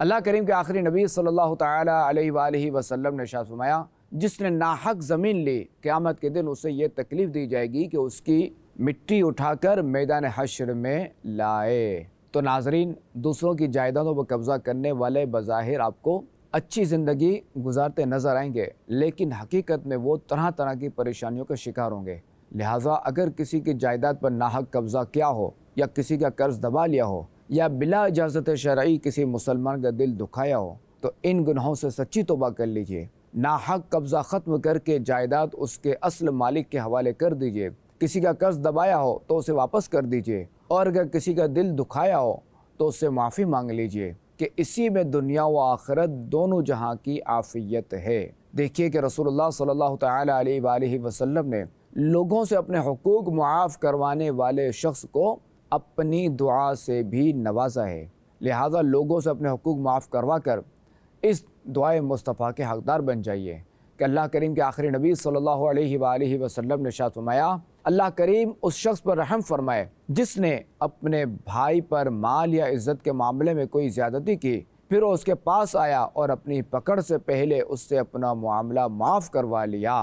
اللہ کریم کے آخری نبی صلی اللہ تعالیٰ علیہ وآلہ وسلم نے ارشاد فرمایا، جس نے ناحق زمین لی قیامت کے دن اسے یہ تکلیف دی جائے گی کہ اس کی مٹی اٹھا کر میدان حشر میں لائے۔ تو ناظرین، دوسروں کی جائیدادوں پر قبضہ کرنے والے بظاہر آپ کو اچھی زندگی گزارتے نظر آئیں گے، لیکن حقیقت میں وہ طرح طرح کی پریشانیوں کا شکار ہوں گے۔ لہٰذا اگر کسی کی جائیداد پر ناحق قبضہ کیا ہو، یا کسی کا قرض دبا لیا ہو، یا بلا اجازت شرعی کسی مسلمان کا دل دکھایا ہو، تو ان گناہوں سے سچی توبہ کر لیجئے۔ ناحق قبضہ ختم کر کے جائیداد اس کے اصل مالک کے حوالے کر دیجئے۔ کسی کا قرض دبایا ہو تو اسے واپس کر دیجئے، اور اگر کسی کا دل دکھایا ہو تو اس سے معافی مانگ لیجئے، کہ اسی میں دنیا و آخرت دونوں جہاں کی عافیت ہے۔ دیکھیے کہ رسول اللہ صلی اللہ تعالیٰ علیہ وآلہ وسلم نے لوگوں سے اپنے حقوق معاف کروانے والے شخص کو اپنی دعا سے بھی نوازا ہے۔ لہذا لوگوں سے اپنے حقوق معاف کروا کر اس دعائے مصطفیٰ کے حقدار بن جائیے کہ اللہ کریم کے آخری نبی صلی اللہ علیہ وآلہ وسلم نے ارشاد فرمایا، اللہ کریم اس شخص پر رحم فرمائے جس نے اپنے بھائی پر مال یا عزت کے معاملے میں کوئی زیادتی کی، پھر وہ اس کے پاس آیا اور اپنی پکڑ سے پہلے اس سے اپنا معاملہ معاف کروا لیا۔